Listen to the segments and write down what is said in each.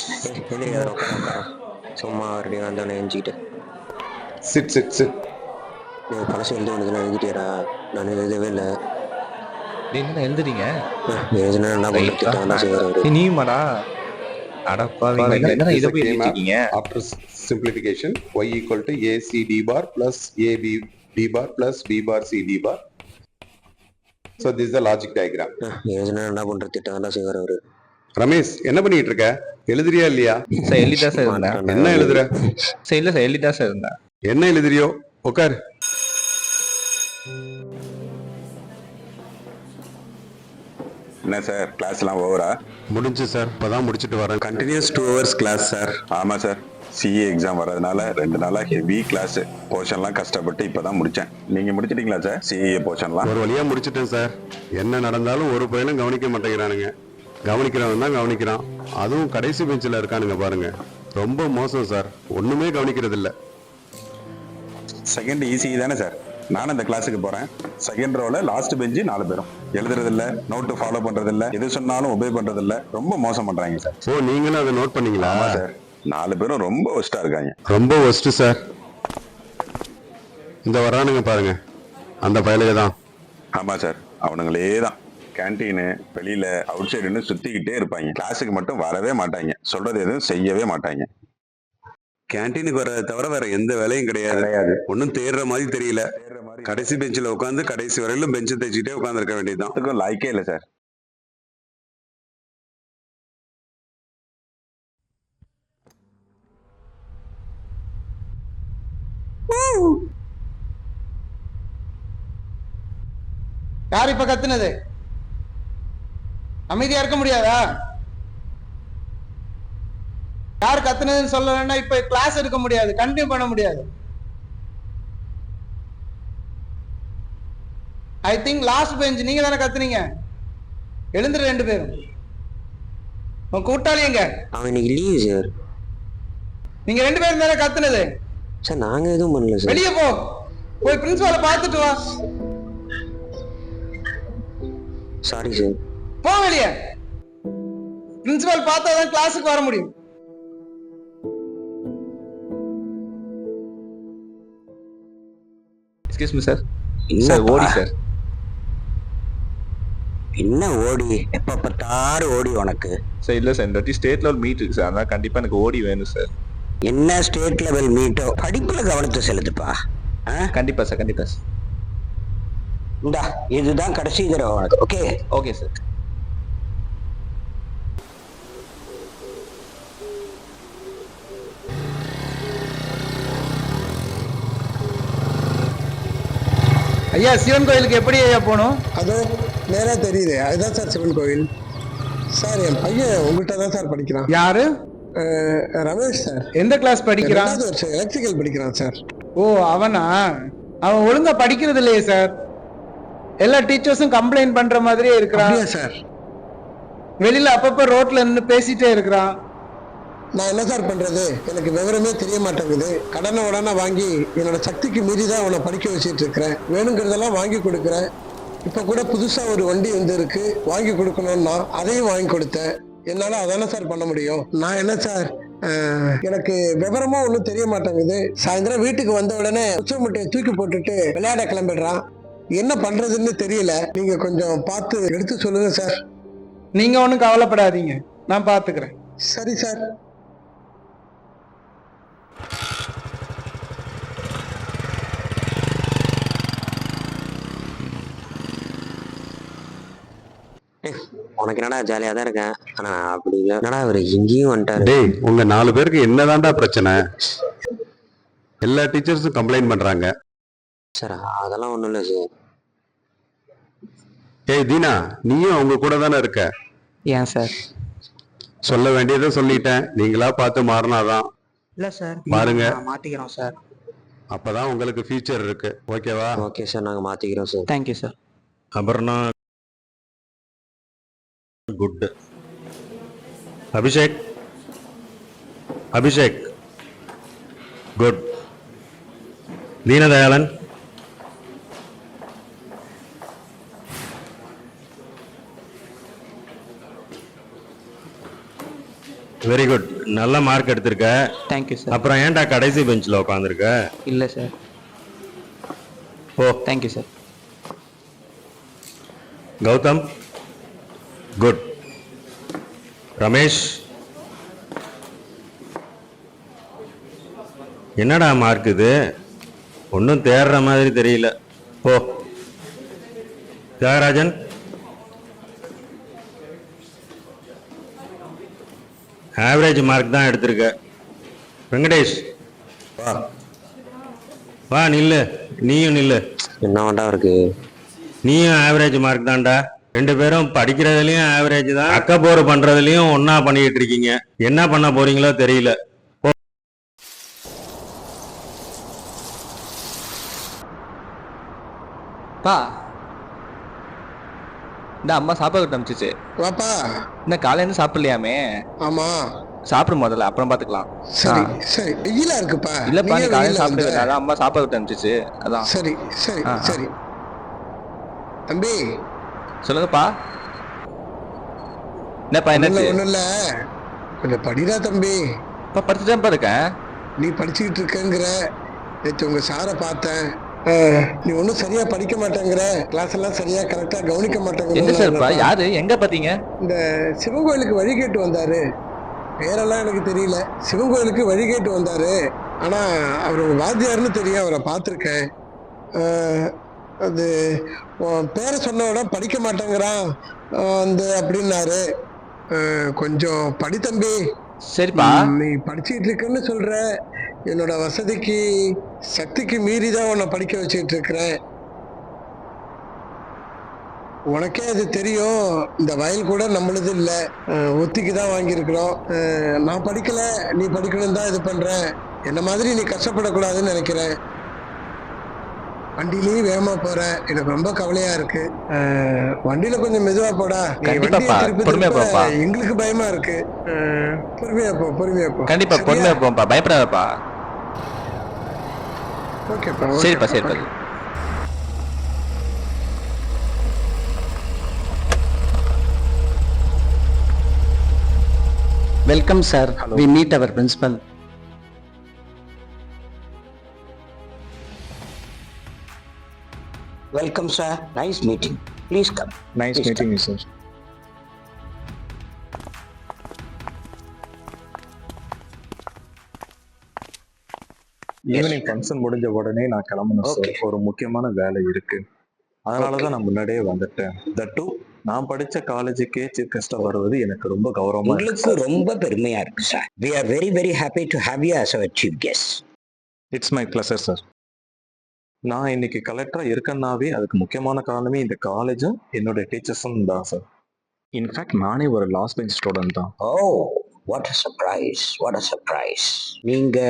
எந்திரிக்காத உட்கார உட்கார சும்மா ரெடி வந்தோடனே எழுஞ்சிக்கிட்டு சிட் சிட் சிட். பழசு எழுதி ஒன்றுலாம் எழுதிட்டியாரா? நான் எழுதவே இல்லை. என்ன எழுதுறீங்க? எழுதுனா என்ன பண்ணுறது, திட்டம் தான் செய்வார் அவரு. நீமாடா அடப்பாவீங்களா, என்னடா இதை போய் எழுதிட்டீங்க? After simplification, y equal to ac d bar plus ab d bar plus b bar c d bar. So this is the logic diagram. எழுதுனா என்ன பண்ணுறது, திட்டம் தான் செய்வார் அவரு. ரமேஷ் என்ன பண்ணிட்டு இருக்க? எழுதுறியா இல்லையா? சார் எழுதிட்டா சார் இருந்தேன். என்ன எழுதுற? சார் இல்லை சார் எழுதிட்டா சார் இருந்தேன். என்ன எழுதுறியோ உட்கார். என்ன சார் கிளாஸ்லாம் ஓவரா? முடிஞ்சு சார், இப்பதான் முடிச்சுட்டு வரேன். Continuous 2 hours class sir. ஆமாம் சார், சிஏ எக்ஸாம் வர்றதுனால 2 நாளாக ஹெவி கிளாஸ். போர்ஷன்லாம் கஷ்டப்பட்டு இப்போதான் முடித்தேன். நீங்கள் முடிச்சிட்டீங்களா சார் சிஏ போர்ஷன்லாம்? ஒரு வழியாக முடிச்சிட்டேன் சார். என்ன நடந்தாலும் ஒரு பையனும் கவனிக்க மாட்டேங்கிறானுங்க. கவனிக்கிறவன் தான் கவனிக்கிறான், அதுவும் கடைசி பெஞ்சில் இருக்கானுங்க பாருங்க. ரொம்ப மோசம் சார், ஒன்றுமே கவனிக்கிறது இல்லை. செகண்ட் ஈஸி தானே சார்? நானும் இந்த கிளாஸுக்கு போகிறேன். செகண்ட் ரோல லாஸ்ட் பெஞ்சு 4 பேரும் எழுதுறதில்ல, நோட்டு ஃபாலோ பண்ணுறதில்ல, எது சொன்னாலும் ஒபே பண்ணுறதில்ல, ரொம்ப மோசம் பண்ணுறாங்க சார். ஓ, நீங்களும் அதை நோட் பண்ணீங்களா? ஆமாம் சார், 4 பேரும் ரொம்ப ஒஸ்ட்டாக இருக்காங்க. ரொம்ப ஒஸ்ட்டு சார். இந்த வரானுங்க பாருங்க, அந்த பயலுக தான். ஆமாம் சார், அவனுங்களே தான். கேன்டீனு வெளியில் அவுட் சைடுன்னு சுற்றிக்கிட்டே இருப்பாங்க. கிளாஸுக்கு மட்டும் வரவே மாட்டாங்க, சொல்கிறது எதுவும் செய்யவே மாட்டாங்க. கேன்டீனுக்கு வர்றதை தவிர வேற எந்த வேலையும் கிடையாது. ஒன்றும் தேடுற மாதிரி தெரியல. கடைசி பெஞ்சில் உட்காந்து கடைசி வரையிலும் பெஞ்சை தைச்சிக்கிட்டே உட்காந்துருக்க வேண்டியதுதான். அதுக்கும் லாய்க்கே இல்லை சார். யார் இப்ப கத்துனது? அமைதியா இருக்க முடியாதா? யார் கத்துனதுன்னு சொல்லலன்னா இப்ப கிளாஸ் எடுக்க முடியாது, கண்டினியூ பண்ண முடியாது. ஐ திங்க் லாஸ்ட் பெஞ்ச் நீங்க தானே கத்துனீங்க. எழுந்துரு 2 பேரும். உன் கூட்டாளி எங்க? அவன் இன்னைக்கு லீவு சார். நீங்க 2 பேரும் தானே கத்துனது. சார் நாங்க எதுவும் பண்ணல சார். வெளியே போ, போய் பிரின்சிபாலை பார்த்துட்டு வா. Sorry sir. போ வெளியே. பிரின்சிபால் பார்த்தா தான் கிளாஸுக்கு வர முடியும். Excuse me sir. சார் ஓடி சார். என்ன ஓடி? எப்ப பார்த்தாலும் ஓடி உனக்கு? சார் இல்லை சார், இந்த வாட்டி ஸ்டேட் லெவல் மீட் இருக்கு சார், அதனால கண்டிப்பாக எனக்கு ஓடி வேணும் சார். என்ன ஸ்டேட் லெவல் மீட்டோ? படிப்புல கவனத்தை செலுத்துப்பா. கண்டிப்பாக சார், கண்டிப்பாக சார். இந்தா இதுதான் கடைசி தடவை உனக்கு. Okay okay sir. ஐயா சிவன் கோயிலுக்கு எப்படி ஐயா போகணும்? அது நேரா தெரியுது, அதுதான் சார் சிவன் கோயில். சார் என் பையன் உங்கள்கிட்ட தான் சார் படிக்கிறான். யாரு? ரமேஷ் சார். எந்த கிளாஸ் படிக்கிறான்? எலக்ட்ரிக்கல் படிக்கிறான் சார். ஓ அவனா? அவன் ஒழுங்கா படிக்கிறது இல்லையே சார். எல்லா டீச்சர்ஸும் கம்ப்ளைண்ட் பண்ற மாதிரியே இருக்கிறான் சார். வெளியில அப்பப்ப ரோட்ல நின்று பேசிட்டே இருக்கிறான். நான் என்ன சார் பண்றது, எனக்கு விவரமே தெரிய மாட்டேங்குது. கடனை உடனே வாங்கி என்னோட சக்திக்கு மீறி தான் அவனை படிக்க வச்சுட்டு இருக்கிறேன். வேணுங்கிறதெல்லாம் வாங்கி கொடுக்குறேன். இப்ப கூட புதுசா ஒரு வண்டி வந்து இருக்கு, வாங்கி கொடுக்கணும்னா அதையும் வாங்கி கொடுத்தேன். என்னால அதானே சார் பண்ண முடியும். நான் என்ன சார், எனக்கு விவரமா ஒன்றும் தெரிய மாட்டேங்குது. சாயந்தரம் வீட்டுக்கு வந்த உடனே உச்ச முட்டையை தூக்கி போட்டுட்டு விளையாட கிளம்பிடுறான். என்ன பண்றதுன்னு தெரியல. நீங்க கொஞ்சம் பார்த்து எடுத்து சொல்லுங்க சார். நீங்க ஒன்றும் கவலைப்படாதீங்க, நான் பார்த்துக்கிறேன். சரி சார். உனக்கு என்னடா ஜாலியா தான் இருக்கேன். ஆனா அப்படி இல்லை. என்னடா அவரு எங்கேயும் வந்துட்டாரு. டேய், உங்க 4 பேருக்கு என்னதான்டா பிரச்சனை? எல்லா டீச்சர்ஸும் கம்ப்ளைண்ட் பண்றாங்க. சார் அதெல்லாம் ஒண்ணும் இல்லை சார். ஏய் தீனா, நீயும் அவங்க கூட தானே இருக்க. ஏன் சார்? சொல்ல வேண்டியதை சொல்லிட்டேன், நீங்களா பார்த்து மாறினாதான். இல்ல சார், பாருங்க மாத்திக்கிறோம் சார். அப்பதான் உங்களுக்கு ஃபியூச்சர் இருக்கு. ஓகேவா? ஓகே சார், நாங்க மாத்திக்கிறோம் sir. Thank you sir. Aparna good. Abhishek, Abhishek good. Deenadayalan very good, நல்ல மார்க் எடுத்திருக்க. Thank you sir. அப்புறம் ஏன்டா கடைசி பெஞ்சில் உட்காந்துருக்க? இல்லை சார். ஓ, thank you sir. Gautham good. Ramesh என்னடா மார்க் இது? ஒன்றும் தேடுற மாதிரி தெரியல. ஓ, தியாகராஜன் ஆவரேஜ் மார்க் தான் எடுத்திருக்க. வெங்கடேஷ் வா வா, நில்லு. நீயும் நில்லு. என்னவாண்டா இருக்கு? நீயும் ஆவரேஜ் மார்க் தான்டா. 2 பேரும் படிக்கிறதுலயும் ஆவரேஜ் தான், அக்கப்போர் பண்றதுலயும் ஒன்னா பண்ணிட்டு இருக்கீங்க. என்ன பண்ண போறீங்களோ தெரியல. பா, இந்த அம்மா சாப்பாடு அனுப்பிச்சிச்சு. வாப்பா. இன்னும் காலையில சாப்பிடலையாமே. ஆமா. சாப்பிடும் முதல்ல, அப்புறம் பாத்துக்கலாம். சரி சரி, வெயிலா இருக்குப்பா. இல்லப்பா, நீ நீயே காலையில வெயில்ல சாப்பிட்டு வந்த. அதான் அம்மா சாப்பாடு அனுப்பிச்சிச்சு. அதான். சரி சரி ஆ, ஆ. சரி. தம்பி, சொல்லுங்கப்பா. என்னப்பா என்னாச்சு? ஒண்ணும் இல்ல, கொஞ்சம் படிடா தம்பி. இப்ப படிச்சுட்டேன்ப்பா இருக்கேன். நீ படிச்சுக்கிட்டு இருக்கேங்கிற. நேற்று உங்க சாரை பார்த்தேன். நீ ஒன்றும் சரியா படிக்க மாட்டேங்கிற, கிளாஸ் எல்லாம் சரியா கரெக்டா கவனிக்க என்ன மாட்டேங்கிற. சார்ப்பா? யாரு? எங்க பாத்தீங்க? இந்த சிவன் கோயிலுக்கு வழி கேட்டு வந்தாரு. பேரெல்லாம் எனக்கு தெரியல. சிவன் கோயிலுக்கு வழி கேட்டு வந்தாரு. ஆனா அவர் உங்க வாத்தியார்னு தெரியும், அவரை பார்த்துருக்கேன். அது உன் பேரை சொன்ன உடனே படிக்க மாட்டேங்கிறான் அப்படின்னாரு. கொஞ்சம் படி தம்பி. சரிப்பா. நீ படிச்சுட்டு இருக்கேன்னு சொல்ற. என்னோட வசதிக்கு சக்திக்கு மீறி தான் உன்னை படிக்க வச்சுட்டு இருக்கிறேன். உனக்கே அது தெரியும், இந்த வயல் கூட நம்மளது இல்லை, ஒத்திக்கு தான் வாங்கியிருக்கிறோம். நான் படிக்கல, நீ படிக்கணும் தான் இது பண்றேன். என்ன மாதிரி நீ கஷ்டப்படக்கூடாதுன்னு நினைக்கிறேன். வண்டியிலயும் வேகமா போற, எனக்கு ரொம்ப கவலையா இருக்கு. வண்டியில கொஞ்சம் மெதுவா போடா. நீ கண்டிப்பாப்பா, வண்டியை திருப்பி பொறுமையா திருப்ப போப்பா. எங்களுக்கு பயமா இருக்கு. பொறுமையா போ, பொறுமையா போ. கண்டிப்பா பொறுமையா போப்பா, பயப்படாதப்பா. ஓகேப்பா. சரிப்பா சரிப்பா. Welcome sir. We meet our principal. Welcome sir. Nice meeting. Please come. Nice meeting you sir. Evening function முடிஞ்ச உடனே நான் கிளம்பணும் சார். ஒரு முக்கியமான வேலை இருக்கு, அதனாலதான் நான் முன்னாடியே வந்துட்டேன். தட்டு நான் படிச்ச காலேஜுக்கே சீஃப் கெஸ்டா வருவது எனக்கு ரொம்ப கௌரவமா இருக்கு. உங்களுக்கு ரொம்ப பெருமையா இருக்கு sir. We are very very happy to have you as our chief guest. It's my pleasure sir. நான் இன்னைக்கு கலெக்டரா இருக்கேன்னாவே அதுக்கு முக்கியமான காரணமே இந்த காலேஜும் என்னோட டீச்சர்ஸும் தான் சார். இன்ஃபேக்ட் நானே ஒரு லாஸ்ட் பெஞ்ச் ஸ்டூடெண்ட் தான். ஓ, what a surprise, what a surprise. நீங்க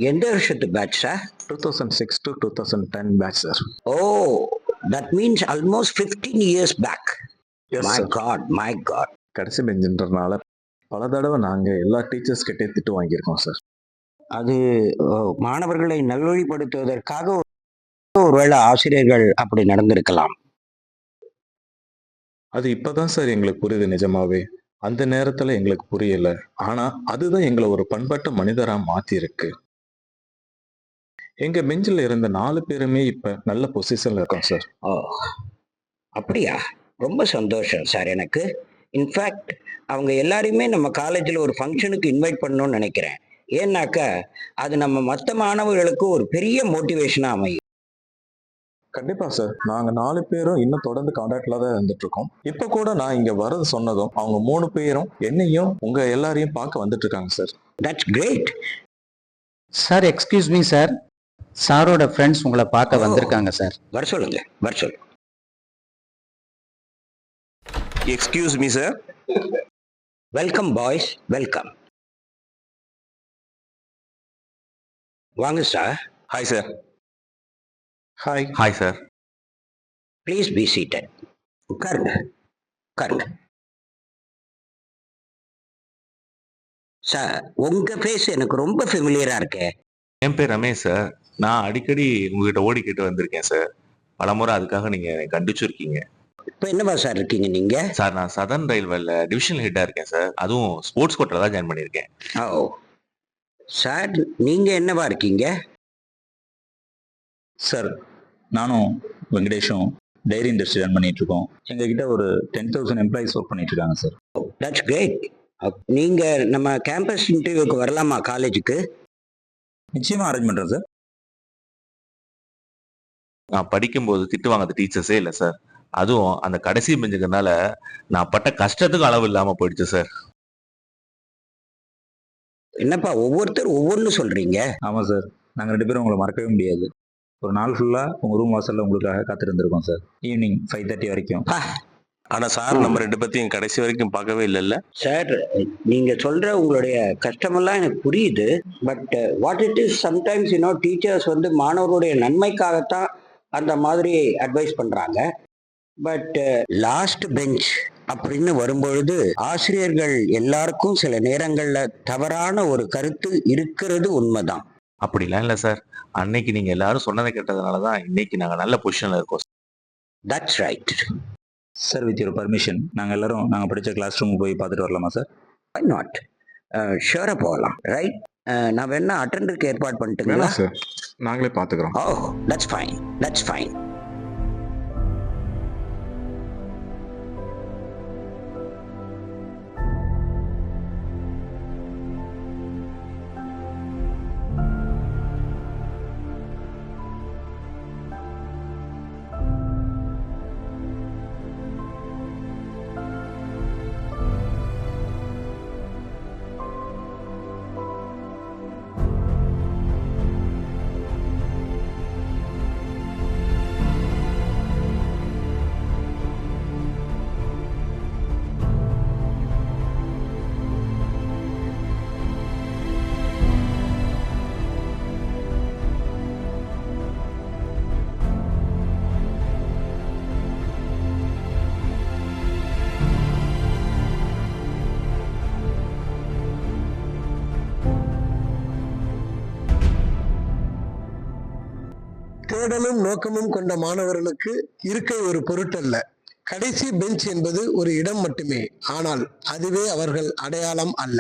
எந்த வருஷத்து batch sir? 2006 to 2010 batch sir. ஓ, that means almost 15 years back. Yes, my sir. god, my god. கடைசி பெஞ்சுன்றனால பல தடவை நாங்க எல்லா டீச்சர்ஸ் கிட்டே திட்டு வாங்கியிருக்கோம் சார். அது மாணவர்களை நல்வழிப்படுத்துவதற்காக ஒருவேளை ஆசிரியர்கள் அப்படி நடந்திருக்கலாம். அது இப்பதான் சார் எங்களுக்கு புரியுது நிஜமாவே. அந்த நேரத்துல எங்களுக்கு புரியல. ஆனா அதுதான் எங்களை ஒரு பண்பட்ட மனிதரா மாத்தி இருக்கு. எங்க பெஞ்சில் இருந்த 4 பேருமே இப்ப நல்ல பொசிஷன்ல இருக்கோம் சார். ஓ, அப்படியா? ரொம்ப சந்தோஷம் சார் எனக்கு. இன்ஃபேக்ட் அவங்க எல்லாரையுமே நம்ம காலேஜில் ஒரு ஃபங்க்ஷனுக்கு இன்வைட் பண்ணணும்னு நினைக்கிறேன். ஏன்னாக்கா அது நம்ம மற்ற மாணவர்களுக்கு ஒரு பெரிய மோட்டிவேஷனாக அமையும். கண்டிப்பா சார். நாங்க 4 பேரும் இன்னும் தொடர்ந்து கான்டாக்ட்ல தான் இருந்துட்டு இருக்கோம். இப்ப கூட நான் இங்க வரது சொன்னதும் அவங்க 3 பேரும் என்னையும் உங்க எல்லாரையும் பார்க்க வந்துட்டு இருக்காங்க sir. That's great. Sir excuse me sir, சாரோட ஃப்ரெண்ட்ஸ் உங்களை பார்க்க வந்திருக்காங்க சார். வர சொல்லுங்க, வர சொல்லுங்க. Excuse me sir. Welcome boys, welcome. வாங்க sir. Hi sir. Hi. Hi sir. Please be seated. உட்காருங்க, உட்காருங்க. சார், உங்க ஃபேஸ் எனக்கு ரொம்ப ஃபெமிலியரா இருக்கே. என் பேர் ரமேஷ் சார். நான் அடிக்கடி உங்ககிட்ட ஓடிக்கிட்டு வந்திருக்கேன் சார். பலமுறை அதுக்காக நீங்க கண்டிச்சிருக்கீங்க. இப்போ என்னவா சார் இருக்கீங்க நீங்க? சார் நான் சதர்ன் ரயில்வேல டிவிஷனல் ஹெட்டா இருக்கேன் சார். அதுவும் ஸ்போர்ட்ஸ் கோட்டால தான் ஜாயின் பண்ணியிருக்கேன். ஓ சார், நீங்க என்னவா இருக்கீங்க? சார் நானும் வெங்கடேஷும் டைரி இண்டஸ்ட்ரி ரன் பண்ணிட்டு இருக்கோம். எங்ககிட்ட ஒரு 10,000 எம்ப்ளாயிஸ் ஒர்க் பண்ணிட்டு இருக்காங்க சார். That's great. நீங்க நம்ம கேம்பஸ் இன்டர்வியூக்கு வரலாமா காலேஜுக்கு? நிச்சயமா அரேஞ்ச் பண்றேன் சார். நான் படிக்கும்போது திட்டு வாங்காத டீச்சர்ஸே இல்லை சார். அதுவும் அந்த கடைசி பெஞ்சுக்கிறதுனால நான் பட்ட கஷ்டத்துக்கு அளவு இல்லாம போயிடுச்சு சார். என்னப்பா ஒவ்வொருத்தர் ஒவ்வொன்று சொல்றீங்க? ஆமா சார், நாங்க 2 பேரும் உங்களை மறக்கவே முடியாது. ஒரு நாள் ஃபுல்லா உங்க ரூம் வாசல்ல உங்களுக்காக காத்திருந்திருக்கோம் சார். ஈவினிங் 5:30 வரைக்கும். ஆனா சார் நம்ம 2 பேத்தையும் கடைசி வரைக்கும் பார்க்கவே இல்லைல்ல. சார், நீங்க சொல்ற உங்களுடைய கஷ்டமெல்லாம் எனக்கு புரியுது. But what it is sometimes teachers மாணவருடைய நன்மைக்காகத்தான் அந்த மாதிரி அட்வைஸ் பண்றாங்க. பட் லாஸ்ட் பெஞ்ச் அப்படின்னு வரும்பொழுது ஆசிரியர்கள் எல்லாருக்கும் சில நேரங்கள்ல தவறான ஒரு கருத்து இருக்கிறது உண்மைதான். அப்படிலாம் இல்லை சார். அன்னைக்கு நீங்க எல்லாரும் சொன்னதை கேட்டதுனால தான் இன்னைக்கு நாங்க நல்ல பொசிஷன்ல இருக்கோம். That's right. Sir with your permission நாங்க படிச்ச கிளாஸ் ரூம் போய் பார்த்துட்டு வரலாமா சார்? Why not? ஷூரா போகலாம். ரைட். நான் வேணா அட்டெண்டருக்கு ஏற்பாடு பண்ணிட்டுங்களா? சார் நாங்களே பார்த்துக்கிறோம். ஓ தட்ஸ் ஃபைன், தட்ஸ் ஃபைன். தேடலும் நோக்கமும் கொண்ட மாணவர்களுக்கு இருக்கை ஒரு பொருட்டல்ல. கடைசி பெஞ்ச் என்பது ஒரு இடம் மட்டுமே. ஆனால் அதுவே அவர்கள் அடையாளம் அல்ல.